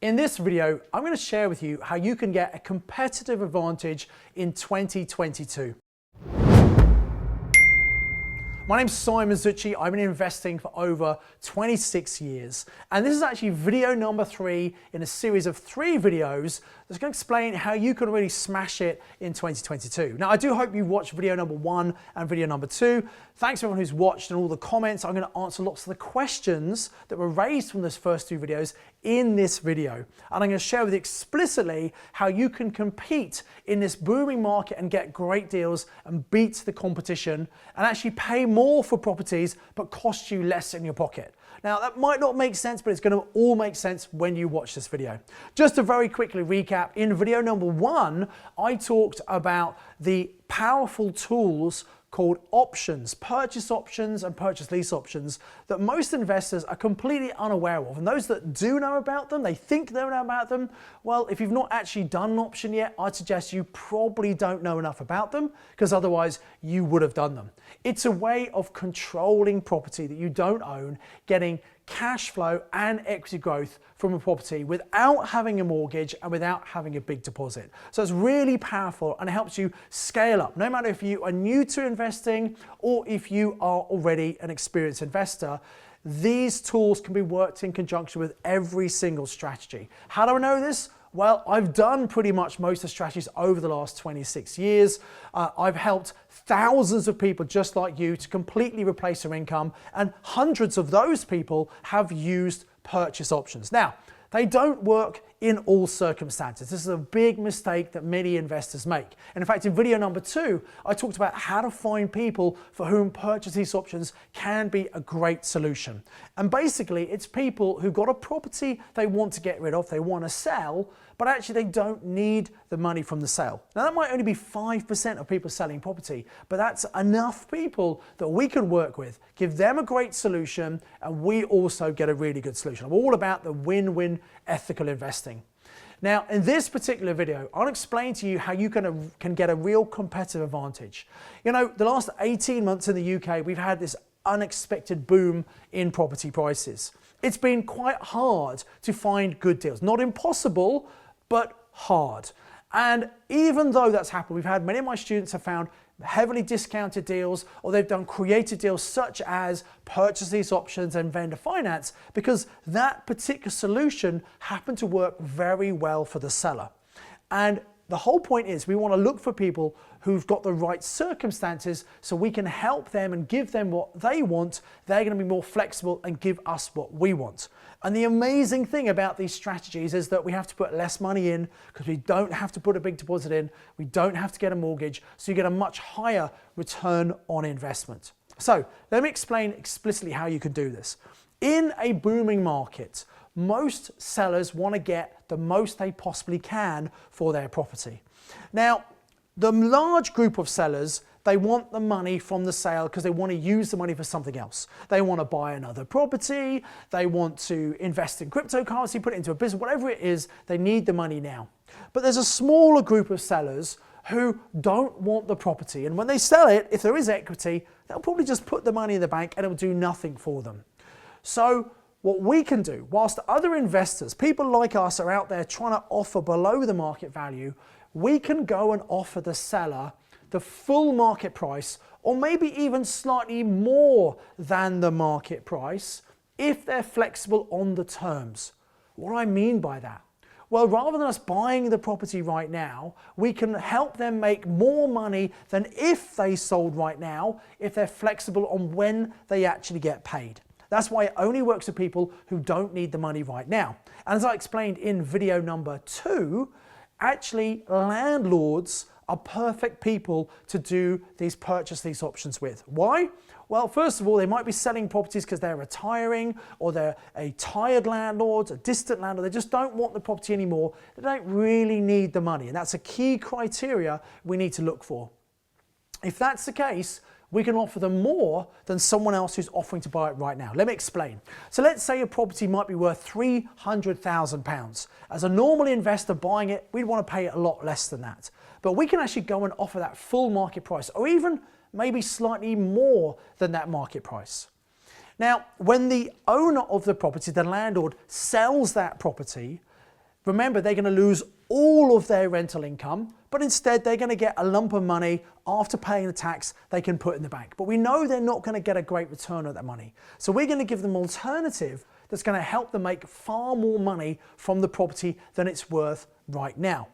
In this video, I'm going to share with you how you can get a competitive advantage in 2022. My name's Simon Zutshi. I've been investing for over 26 years. And this is actually video number 3 in a series of 3 videos that's going to explain how you can really smash it in 2022. Now, I do hope you watched video number 1 and video number 2. Thanks to everyone who's watched and all the comments. I'm going to answer lots of the questions that were raised from those first 2 videos in this video. And I'm going to share with you explicitly how you can compete in this booming market and get great deals and beat the competition and actually pay more for properties but cost you less in your pocket. Now, that might not make sense, but it's going to all make sense when you watch this video. Just to very quickly recap, in video number 1, I talked about the powerful tools called options, purchase options and purchase lease options that most investors are completely unaware of. And those that do know about them, they think they know about them. Well, if you've not actually done an option yet, I'd suggest you probably don't know enough about them because otherwise you would have done them. It's a way of controlling property that you don't own, getting cash flow and equity growth from a property without having a mortgage and without having a big deposit. So it's really powerful and it helps you scale up, no matter if you are new to investing or if you are already an experienced investor. These tools can be worked in conjunction with every single strategy. How do I know this? Well, I've done pretty much most of the strategies over the last 26 years. I've helped thousands of people just like you to completely replace their income, and hundreds of those people have used purchase options. Now, they don't work in all circumstances. This is a big mistake that many investors make. And in fact, in video number 2, I talked about how to find people for whom purchase lease options can be a great solution. And basically, it's people who've got a property they want to get rid of, they want to sell, but actually they don't need the money from the sale. Now, that might only be 5% of people selling property, but that's enough people that we can work with, give them a great solution, and we also get a really good solution. I'm all about the win-win ethical investing. Now, in this particular video, I'll explain to you how you can get a real competitive advantage. You know, the last 18 months in the UK, we've had this unexpected boom in property prices. It's been quite hard to find good deals. Not impossible, but hard. And even though that's happened, we've had many of my students have found heavily discounted deals, or they've done creative deals such as purchase lease options and vendor finance, because that particular solution happened to work very well for the seller. And the whole point is we want to look for people who've got the right circumstances so we can help them and give them what they want. They're going to be more flexible and give us what we want. And the amazing thing about these strategies is that we have to put less money in because we don't have to put a big deposit in. We don't have to get a mortgage. So you get a much higher return on investment. So let me explain explicitly how you can do this. In a booming market, most sellers want to get the most they possibly can for their property. Now, the large group of sellers, they want the money from the sale because they want to use the money for something else. They want to buy another property, they want to invest in cryptocurrency, put it into a business, whatever it is, they need the money now. But there's a smaller group of sellers who don't want the property, and when they sell it, if there is equity, they'll probably just put the money in the bank and it will do nothing for them. So what we can do, whilst other investors, people like us, are out there trying to offer below the market value, we can go and offer the seller the full market price, or maybe even slightly more than the market price, if they're flexible on the terms. What do I mean by that? Well, rather than us buying the property right now, we can help them make more money than if they sold right now, if they're flexible on when they actually get paid. That's why it only works for people who don't need the money right now. And as I explained in video number 2, actually landlords are perfect people to do these purchase lease options with. Why? Well, first of all, they might be selling properties because they're retiring, or they're a tired landlord, a distant landlord. They just don't want the property anymore. They don't really need the money. And that's a key criteria we need to look for. If that's the case, we can offer them more than someone else who's offering to buy it right now. Let me explain. So let's say a property might be worth £300,000. As a normal investor buying it, we'd want to pay a lot less than that. But we can actually go and offer that full market price, or even maybe slightly more than that market price. Now, when the owner of the property, the landlord, sells that property, remember, they're going to lose all of their rental income, but instead they're going to get a lump of money after paying the tax they can put in the bank. But we know they're not going to get a great return on that money. So we're going to give them an alternative that's going to help them make far more money from the property than it's worth right now.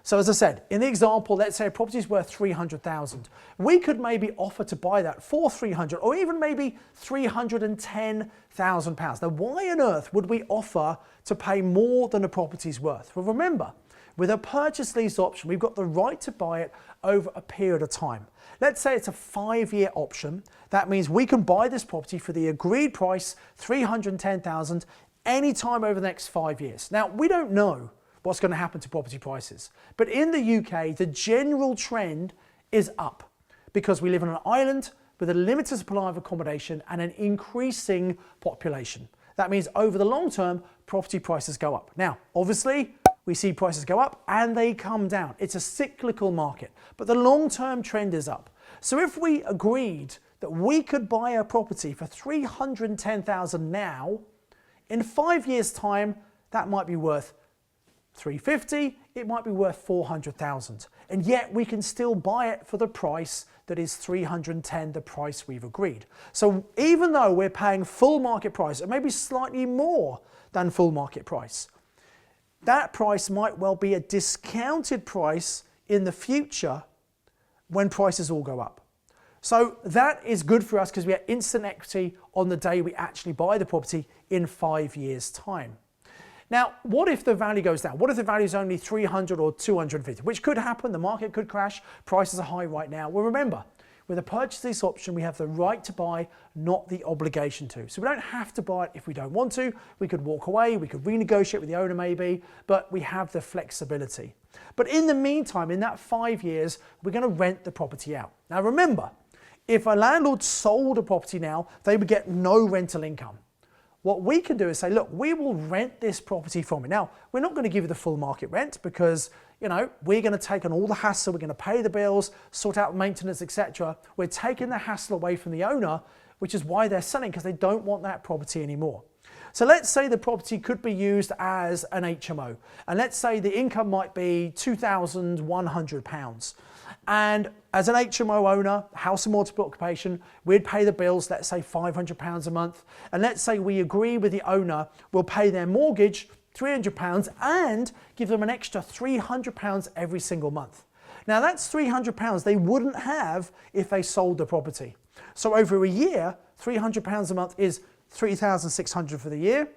So as I said, in the example, let's say a property is worth 300,000. We could maybe offer to buy that for 300 or even maybe 310,000 pounds. Now, why on earth would we offer to pay more than the property's worth? Well, remember, with a purchase lease option, we've got the right to buy it over a period of time. Let's say it's a 5-year option. That means we can buy this property for the agreed price, 310,000, anytime over the next 5 years. Now, we don't know what's going to happen to property prices. But in the UK, the general trend is up because we live on an island with a limited supply of accommodation and an increasing population. That means over the long term, property prices go up. Now, obviously, we see prices go up and they come down. It's a cyclical market, but the long-term trend is up. So if we agreed that we could buy a property for 310,000 now, in 5 years' time, that might be worth 350, it might be worth 400,000. And yet we can still buy it for the price that is 310, the price we've agreed. So even though we're paying full market price, or maybe slightly more than full market price, that price might well be a discounted price in the future when prices all go up. So that is good for us because we have instant equity on the day we actually buy the property in 5 years' time. Now, what if the value goes down? What if the value is only 300 or 250, which could happen, the market could crash, prices are high right now. Well, remember, with a purchase lease option, we have the right to buy, not the obligation to. So we don't have to buy it if we don't want to. We could walk away, we could renegotiate with the owner maybe, but we have the flexibility. But in the meantime, in that 5 years, we're going to rent the property out. Now remember, if a landlord sold a property now, they would get no rental income. What we can do is say, look, we will rent this property from you. Now, we're not going to give you the full market rent because, you know, we're going to take on all the hassle. We're going to pay the bills, sort out maintenance, etc. We're taking the hassle away from the owner, which is why they're selling, because they don't want that property anymore. So let's say the property could be used as an HMO. And let's say the income might be £2,100. And as an HMO owner, house and multiple occupation, we'd pay the bills, let's say £500 a month. And let's say we agree with the owner, we'll pay their mortgage £300 and give them an extra £300 every single month. Now that's £300 they wouldn't have if they sold the property. So over a year, £300 a month is £3,600 for the year.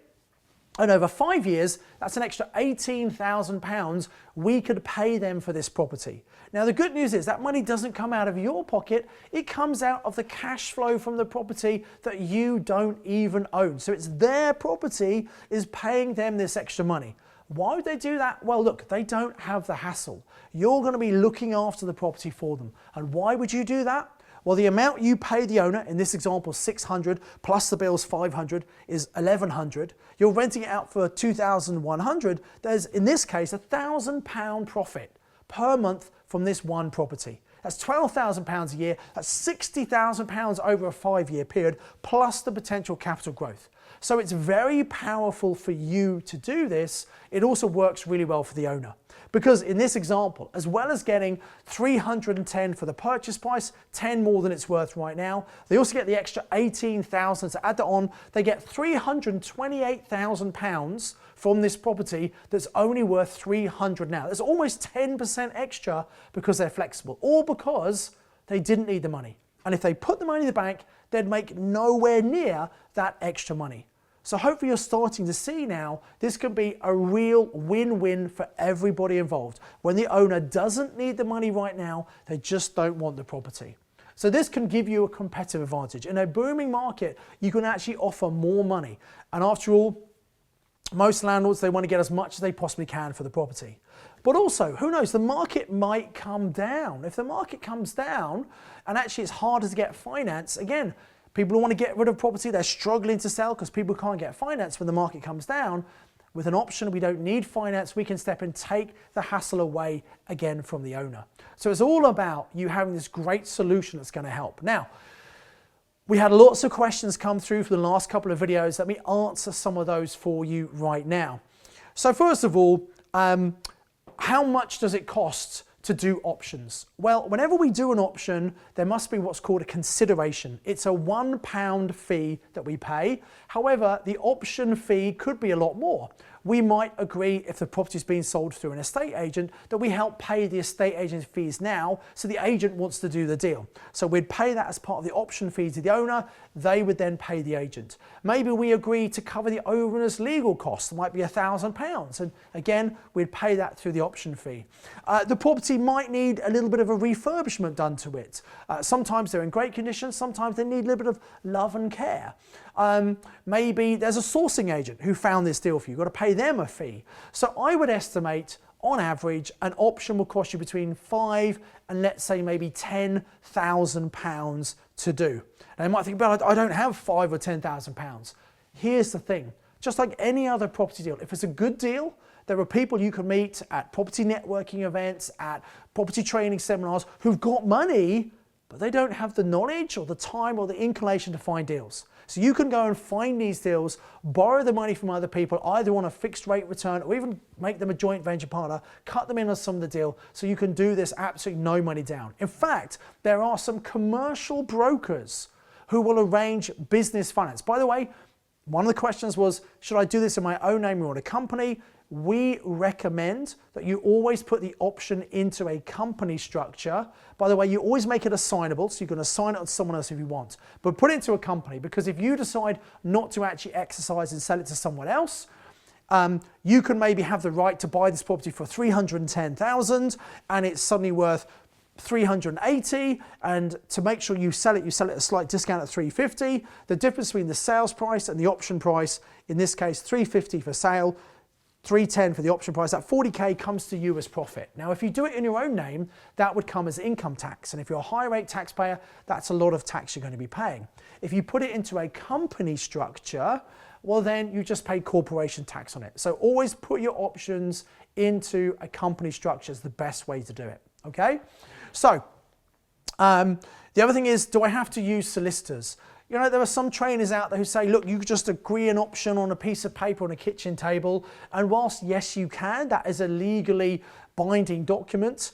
And over 5 years, that's an extra £18,000 we could pay them for this property. Now the good news is that money doesn't come out of your pocket, it comes out of the cash flow from the property that you don't even own. So it's their property is paying them this extra money. Why would they do that? Well, look, they don't have the hassle. You're going to be looking after the property for them. And why would you do that? Well, the amount you pay the owner, in this example, 600 plus the bills 500 is 1,100. You're renting it out for 2,100. There's, in this case, £1,000 profit per month from this one property. That's £12,000 a year. That's £60,000 over a 5-year period, plus the potential capital growth. So it's very powerful for you to do this. It also works really well for the owner. Because in this example, as well as getting 310 for the purchase price, 10 more than it's worth right now, they also get the extra 18,000. So add that on, they get £328,000 from this property that's only worth 300 now. That's almost 10% extra because they're flexible, or because they didn't need the money. And if they put the money in the bank, they'd make nowhere near that extra money. So hopefully you're starting to see now, this can be a real win-win for everybody involved. When the owner doesn't need the money right now, they just don't want the property. So this can give you a competitive advantage. In a booming market, you can actually offer more money. And after all, most landlords, they want to get as much as they possibly can for the property. But also, who knows, the market might come down. If the market comes down and actually it's harder to get finance, again, people who want to get rid of property, they're struggling to sell because people can't get finance when the market comes down. With an option, we don't need finance, we can step in, take the hassle away again from the owner. So it's all about you having this great solution that's going to help. Now, we had lots of questions come through for the last couple of videos. Let me answer some of those for you right now. So first of all, how much does it cost to do options? Well, whenever we do an option, there must be what's called a consideration. It's a £1 fee that we pay. However, the option fee could be a lot more. We might agree, if the property is being sold through an estate agent, that we help pay the estate agent's fees now, so the agent wants to do the deal. So we'd pay that as part of the option fee to the owner. They would then pay the agent. Maybe we agree to cover the owner's legal costs. It might be £1,000. And again, we'd pay that through the option fee. The property might need a little bit of a refurbishment done to it. Sometimes they're in great condition. Sometimes they need a little bit of love and care. Maybe there's a sourcing agent who found this deal for you. You've got to pay them a fee. So I would estimate, on average, an option will cost you between £5,000 and let's say maybe £10,000 to do. Now you might think, but I don't have £5,000 or £10,000. Here's the thing, just like any other property deal, if it's a good deal, there are people you can meet at property networking events, at property training seminars who've got money, but they don't have the knowledge or the time or the inclination to find deals. So you can go and find these deals, borrow the money from other people, either on a fixed rate return or even make them a joint venture partner, cut them in on some of the deal, so you can do this absolutely no money down. In fact, there are some commercial brokers who will arrange business finance. By the way, one of the questions was, should I do this in my own name or in a company? We recommend that you always put the option into a company structure. By the way, you always make it assignable, so you can assign it to someone else if you want. But put it into a company, because if you decide not to actually exercise and sell it to someone else, you can maybe have the right to buy this property for $310,000 and it's suddenly worth $380, and to make sure you sell it at a slight discount at $350. The difference between the sales price and the option price, in this case $350 for sale, $310 for the option price, that $40K comes to you as profit. Now, if you do it in your own name, that would come as income tax. And if you're a high rate taxpayer, that's a lot of tax you're going to be paying. If you put it into a company structure, well, then you just pay corporation tax on it. So always put your options into a company structure is the best way to do it. Okay? So, the other thing is, do I have to use solicitors? You know, there are some trainers out there who say, look, you could just agree an option on a piece of paper on a kitchen table. And whilst, yes, you can, that is a legally binding document.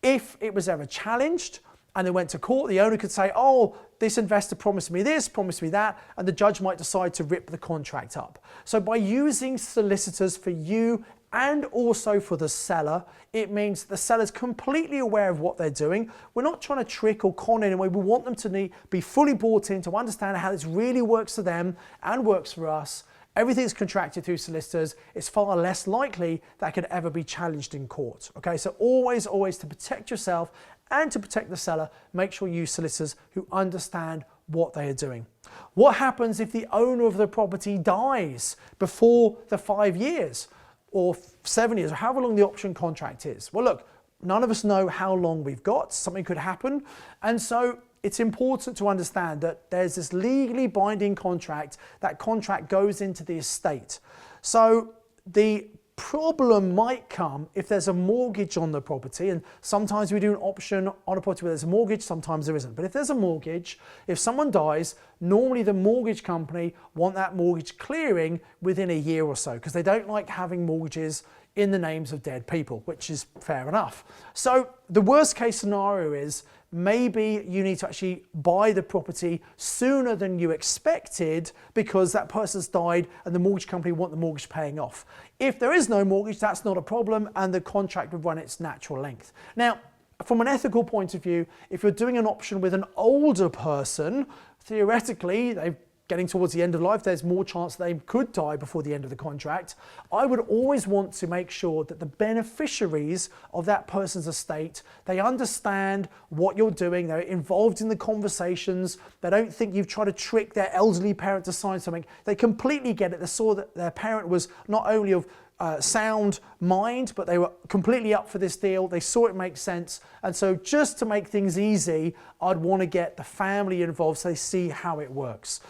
If it was ever challenged and they went to court, the owner could say, oh, this investor promised me this, promised me that, and the judge might decide to rip the contract up. So by using solicitors for you and also for the seller, it means the seller's completely aware of what they're doing. We're not trying to trick or con anyone. We want them to be fully bought in, to understand how this really works for them and works for us. Everything's contracted through solicitors. It's far less likely that could ever be challenged in court. Okay, so always to protect yourself and to protect the seller, make sure you use solicitors who understand what they are doing. What happens if the owner of the property dies before the 5 years? Or 7 years, or however long the option contract is? Well, look, none of us know how long we've got. Something could happen. And so it's important to understand that there's this legally binding contract. That contract goes into the estate. So the problem might come if there's a mortgage on the property, and sometimes we do an option on a property where there's a mortgage, sometimes there isn't. But if there's a mortgage, if someone dies, normally the mortgage company want that mortgage clearing within a year or so, because they don't like having mortgages in the names of dead people, which is fair enough. So the worst case scenario is maybe you need to actually buy the property sooner than you expected because that person's died and the mortgage company want the mortgage paying off. If there is no mortgage, that's not a problem and the contract would run its natural length. Now, from an ethical point of view, if you're doing an option with an older person, theoretically, they're getting towards the end of life, there's more chance they could die before the end of the contract. I would always want to make sure that the beneficiaries of that person's estate, they understand what you're doing, they're involved in the conversations, they don't think you've tried to trick their elderly parent to sign something. They completely get it. They saw that their parent was not only of sound mind, but they were completely up for this deal. They saw it make sense. And so just to make things easy, I'd want to get the family involved so they see how it works.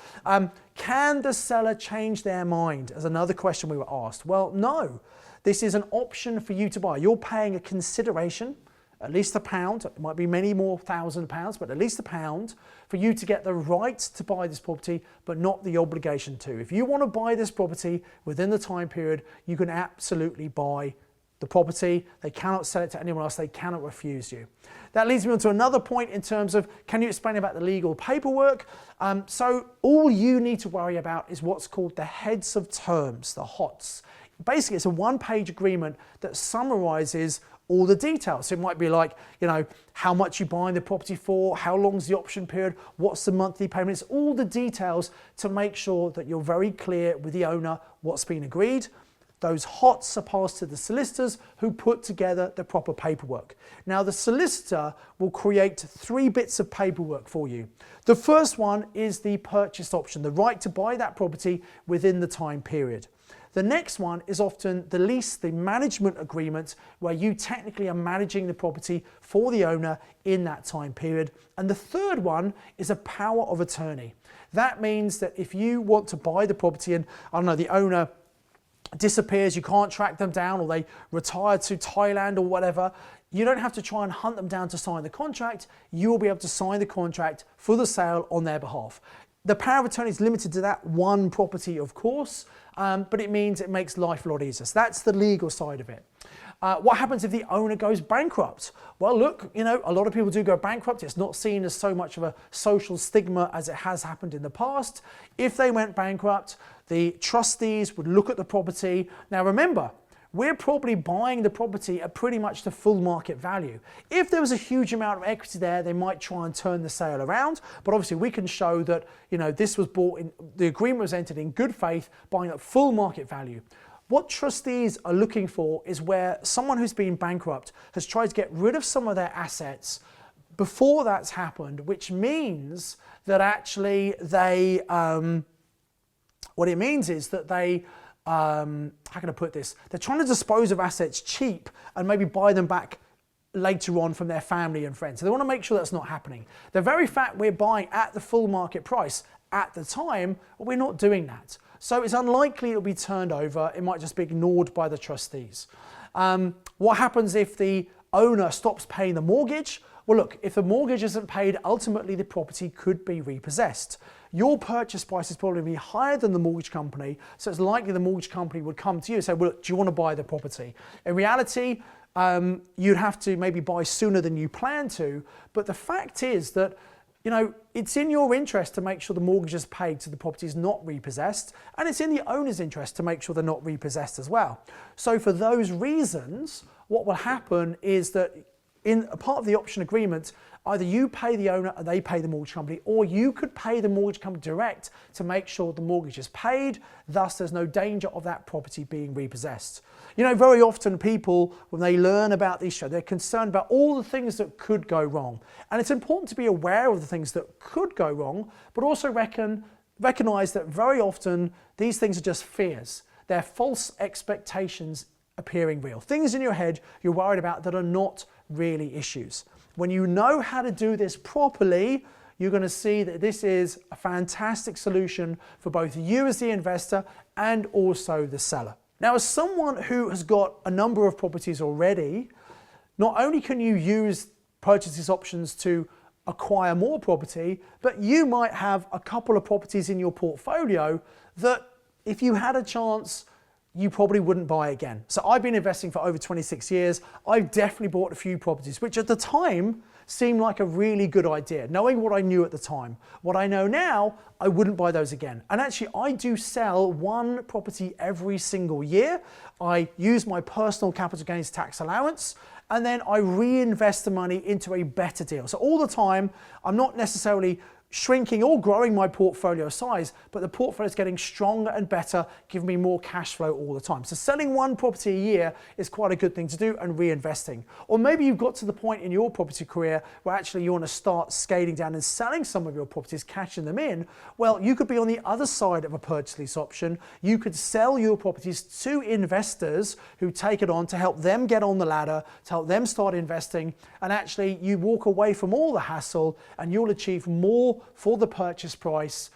Can the seller change their mind? As another question we were asked. Well, no. This is an option for you to buy. You're paying a consideration, at least £1. It might be many more £1,000, but at least £1 for you to get the right to buy this property, but not the obligation to. If you want to buy this property within the time period, you can absolutely buy the property, they cannot sell it to anyone else, they cannot refuse you. That leads me on to another point in terms of, can you explain about the legal paperwork? So all you need to worry about is what's called the heads of terms, the HOTS. Basically, it's a one-page agreement that summarizes all the details. So it might be like, you know, how much you're buying the property for, how long's the option period, what's the monthly payment. It's all the details to make sure that you're very clear with the owner what's been agreed. Those HOTS are passed to the solicitors who put together the proper paperwork. Now the solicitor will create 3 bits of paperwork for you. The first one is the purchase option, the right to buy that property within the time period. The next one is often the lease, the management agreement, where you technically are managing the property for the owner in that time period. And the third one is a power of attorney. That means that if you want to buy the property and, I don't know, the owner disappears, you can't track them down, or they retire to Thailand or whatever, you don't have to try and hunt them down to sign the contract. You will be able to sign the contract for the sale on their behalf. The power of attorney is limited to that one property, of course, but it means it makes life a lot easier. So that's the legal side of it. What happens if the owner goes bankrupt? Well, look, you know, a lot of people do go bankrupt. It's not seen as so much of a social stigma as it has happened in the past. If they went bankrupt, the trustees would look at the property. Now remember, we're probably buying the property at pretty much the full market value. If there was a huge amount of equity there, they might try and turn the sale around, but obviously we can show that, you know, this was bought in, the agreement was entered in good faith, buying at full market value. What trustees are looking for is where someone who's been bankrupt has tried to get rid of some of their assets before that's happened, which means that actually they, what it means is that they, how can I put this? They're trying to dispose of assets cheap and maybe buy them back later on from their family and friends. So they want to make sure that's not happening. The very fact we're buying at the full market price at the time, well, we're not doing that. So it's unlikely it'll be turned over. It might just be ignored by the trustees. What happens if the owner stops paying the mortgage? Well, look, if the mortgage isn't paid, ultimately the property could be repossessed. Your purchase price is probably be higher than the mortgage company, so it's likely the mortgage company would come to you and say, well, look, do you want to buy the property? In reality, you'd have to maybe buy sooner than you plan to, but the fact is that, you know, it's in your interest to make sure the mortgage is paid so the property is not repossessed, and it's in the owner's interest to make sure they're not repossessed as well. So for those reasons, what will happen is that in a part of the option agreement, either you pay the owner and they pay the mortgage company, or you could pay the mortgage company direct to make sure the mortgage is paid, thus there's no danger of that property being repossessed. You know, very often people, when they learn about these shows, they're concerned about all the things that could go wrong. And it's important to be aware of the things that could go wrong, but also recognize that very often these things are just fears. They're false expectations appearing real. Things in your head you're worried about that are not really issues. When you know how to do this properly, you're going to see that this is a fantastic solution for both you as the investor and also the seller. Now, as someone who has got a number of properties already, not only can you use purchase options to acquire more property, but you might have a couple of properties in your portfolio that if you had a chance, you probably wouldn't buy again. So I've been investing for over 26 years. I've definitely bought a few properties, which at the time seemed like a really good idea, knowing what I knew at the time. What I know now, I wouldn't buy those again. And actually, I do sell one property every single year. I use my personal capital gains tax allowance, and then I reinvest the money into a better deal. So all the time, I'm not necessarily shrinking or growing my portfolio size, but the portfolio is getting stronger and better, giving me more cash flow all the time. So selling one property a year is quite a good thing to do, and reinvesting. Or maybe you've got to the point in your property career where actually you want to start scaling down and selling some of your properties, cashing them in. Well, you could be on the other side of a purchase lease option. You could sell your properties to investors who take it on to help them get on the ladder, to help them start investing, and actually you walk away from all the hassle and you'll achieve more for the purchase price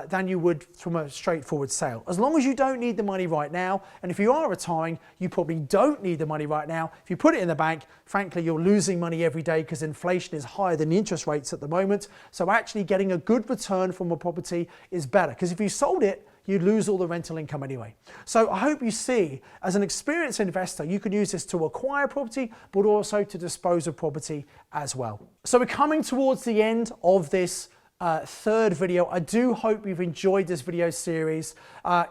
than you would from a straightforward sale. As long as you don't need the money right now, and if you are retiring, you probably don't need the money right now. If you put it in the bank, frankly, you're losing money every day because inflation is higher than the interest rates at the moment. So actually getting a good return from a property is better, because if you sold it, you'd lose all the rental income anyway. So I hope you see, as an experienced investor, you can use this to acquire property, but also to dispose of property as well. So we're coming towards the end of this third video. I do hope you've enjoyed this video series.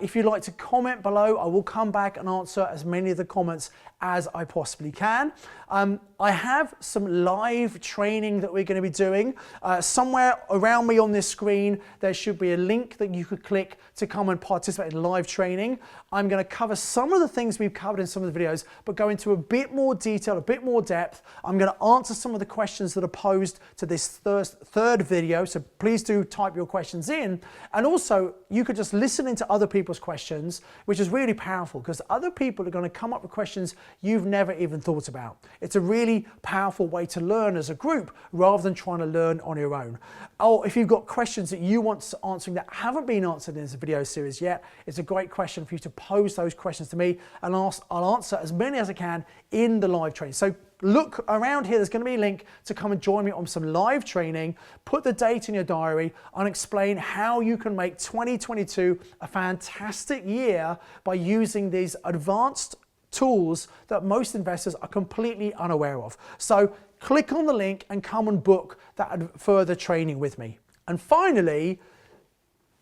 If you'd like to comment below, I will come back and answer as many of the comments as I possibly can. I have some live training that we're going to be doing. Somewhere around me on this screen, there should be a link that you could click to come and participate in live training. I'm going to cover some of the things we've covered in some of the videos, but go into a bit more detail, a bit more depth. I'm going to answer some of the questions that are posed to this third video, so please do type your questions in. And also, you could just listen into other people's questions, which is really powerful because other people are going to come up with questions you've never even thought about. It's a really powerful way to learn as a group rather than trying to learn on your own. Or if you've got questions that you want answering that haven't been answered in this video series yet, it's a great question for you to pose those questions to me, and I'll answer as many as I can in the live training. So look around here, there's going to be a link to come and join me on some live training. Put the date in your diary and explain how you can make 2022 a fantastic year by using these advanced tools that most investors are completely unaware of. So click on the link and come and book that further training with me. And finally,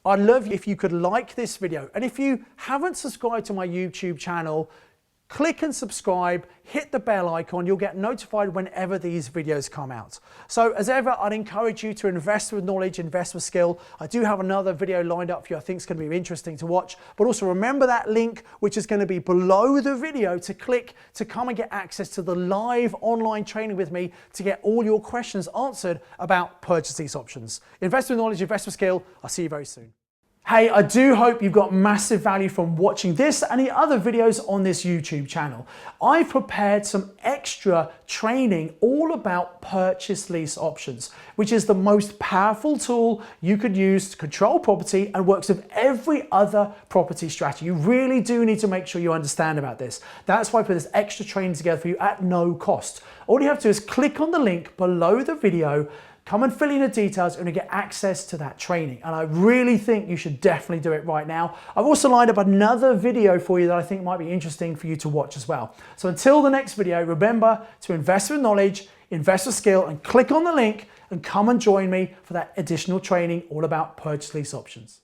I'd love if you could like this video. And if you haven't subscribed to my YouTube channel, click and subscribe, hit the bell icon, you'll get notified whenever these videos come out. So as ever, I'd encourage you to invest with knowledge, invest with skill. I do have another video lined up for you I think it's going to be interesting to watch, but also remember that link which is going to be below the video to click to come and get access to the live online training with me to get all your questions answered about purchase lease options. Invest with knowledge, invest with skill. I'll see you very soon. Hey, I do hope you've got massive value from watching this and the other videos on this YouTube channel. I've prepared some extra training all about purchase lease options, which is the most powerful tool you could use to control property and works with every other property strategy. You really do need to make sure you understand about this. That's why I put this extra training together for you at no cost. All you have to do is click on the link below the video, come and fill in the details and you get access to that training. And I really think you should definitely do it right now. I've also lined up another video for you that I think might be interesting for you to watch as well. So until the next video, remember to invest with knowledge, invest with skill, and click on the link and come and join me for that additional training all about purchase lease options.